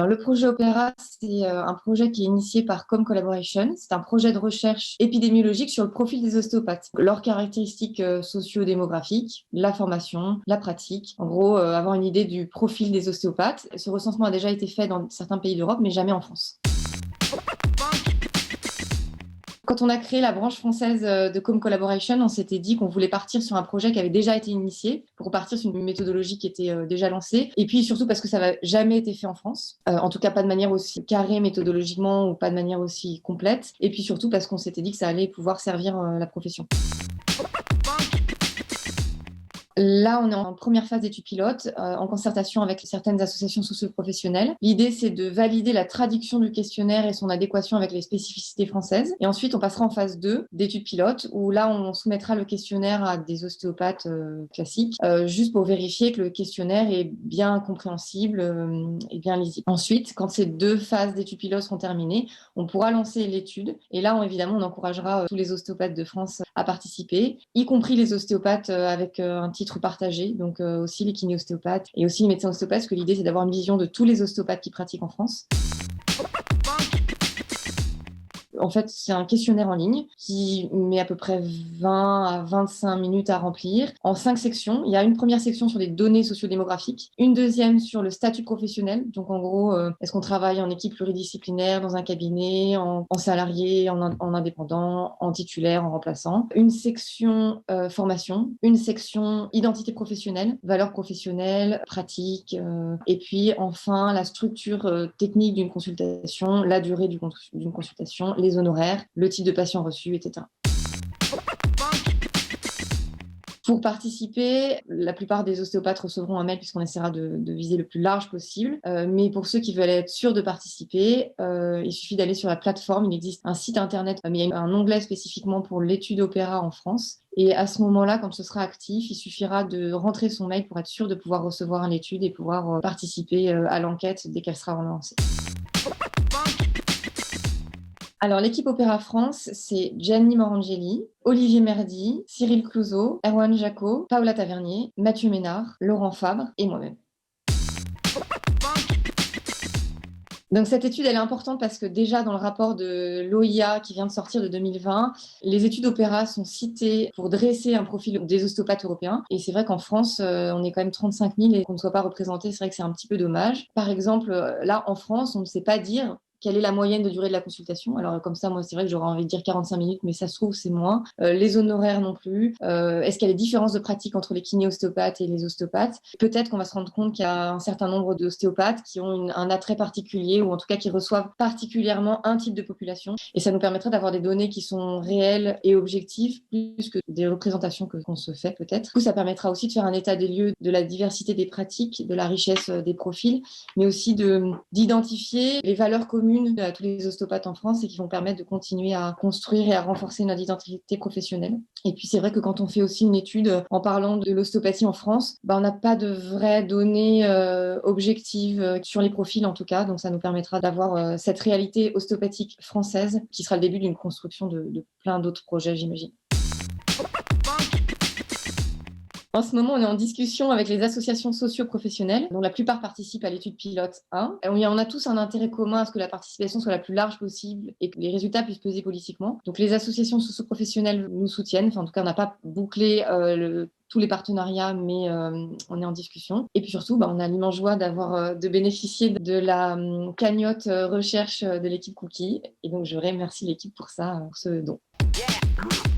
Alors, le projet Opéra, c'est un projet qui est initié par Com Collaboration. C'est un projet de recherche épidémiologique sur le profil des ostéopathes, leurs caractéristiques socio-démographiques, la formation, la pratique. En gros, avoir une idée du profil des ostéopathes. Ce recensement a déjà été fait dans certains pays d'Europe, mais jamais en France. Quand on a créé la branche française de Com Collaboration, on s'était dit qu'on voulait partir sur un projet qui avait déjà été initié pour partir sur une méthodologie qui était déjà lancée. Et puis surtout parce que ça n'avait jamais été fait en France. En tout cas, pas de manière aussi carrée méthodologiquement ou pas de manière aussi complète. Et puis surtout parce qu'on s'était dit que ça allait pouvoir servir la profession. Là, on est en première phase d'études pilotes, en concertation avec certaines associations socio-professionnelles. L'idée, c'est de valider la traduction du questionnaire et son adéquation avec les spécificités françaises. Et ensuite, on passera en phase 2 d'études pilotes, où là, on soumettra le questionnaire à des ostéopathes classiques, juste pour vérifier que le questionnaire est bien compréhensible et bien lisible. Ensuite, quand ces 2 phases d'études pilotes seront terminées, on pourra lancer l'étude. Et là, évidemment, on encouragera tous les ostéopathes de France à participer, y compris les ostéopathes avec un titre partagé, donc aussi les kinéostéopathes et aussi les médecins ostéopathes, parce que l'idée c'est d'avoir une vision de tous les ostéopathes qui pratiquent en France. En fait, c'est un questionnaire en ligne qui met à peu près 20 à 25 minutes à remplir en 5 sections. Il y a une première section sur les données sociodémographiques, une deuxième sur le statut professionnel. Donc, en gros, est-ce qu'on travaille en équipe pluridisciplinaire, dans un cabinet, en salarié, en indépendant, en titulaire, en remplaçant. Une section formation, une section identité professionnelle, valeurs professionnelles, pratiques. Et puis, enfin, la structure technique d'une consultation, la durée d'une consultation, les honoraires, le type de patient reçu, etc. Pour participer, la plupart des ostéopathes recevront un mail puisqu'on essaiera de viser le plus large possible. Mais pour ceux qui veulent être sûrs de participer, il suffit d'aller sur la plateforme. Il existe un site internet, mais il y a un onglet spécifiquement pour l'étude Opéra en France. Et à ce moment-là, quand ce sera actif, il suffira de rentrer son mail pour être sûr de pouvoir recevoir l'étude et pouvoir participer à l'enquête dès qu'elle sera relancée. Alors, l'équipe Opéra France, c'est Gianni Morangeli, Olivier Merdy, Cyril Clouzot, Erwan Jacot, Paola Tavernier, Mathieu Ménard, Laurent Fabre et moi-même. Donc, cette étude, elle est importante parce que déjà, dans le rapport de l'OIA qui vient de sortir de 2020, les études Opéra sont citées pour dresser un profil des ostéopathes européens. Et c'est vrai qu'en France, on est quand même 35 000 et qu'on ne soit pas représenté, c'est vrai que c'est un petit peu dommage. Par exemple, là, en France, on ne sait pas dire quelle est la moyenne de durée de la consultation. Alors, comme ça, moi, c'est vrai que j'aurais envie de dire 45 minutes, mais ça se trouve, c'est moins. Les honoraires non plus. Est-ce qu'il y a des différences de pratique entre les kiné-ostéopathes et les ostéopathes? Peut-être qu'on va se rendre compte qu'il y a un certain nombre d'ostéopathes qui ont un attrait particulier ou en tout cas qui reçoivent particulièrement un type de population. Et ça nous permettrait d'avoir des données qui sont réelles et objectives, plus que des représentations qu'on se fait peut-être. Du coup, ça permettra aussi de faire un état des lieux de la diversité des pratiques, de la richesse des profils, mais aussi d'identifier les valeurs communes à tous les ostéopathes en France et qui vont permettre de continuer à construire et à renforcer notre identité professionnelle. Et puis c'est vrai que quand on fait aussi une étude en parlant de l'ostéopathie en France, on n'a pas de vraies données objectives sur les profils en tout cas, donc ça nous permettra d'avoir cette réalité ostéopathique française qui sera le début d'une construction de plein d'autres projets, j'imagine. En ce moment, on est en discussion avec les associations socio-professionnelles, dont la plupart participent à l'étude pilote 1. On a tous un intérêt commun à ce que la participation soit la plus large possible et que les résultats puissent peser politiquement. Donc les associations socio-professionnelles nous soutiennent. Enfin, en tout cas, on n'a pas bouclé tous les partenariats, mais on est en discussion. Et puis surtout, on a l'immense joie de bénéficier de la cagnotte recherche de l'équipe Cookie. Et donc, je remercie l'équipe pour ça, pour ce don. Yeah.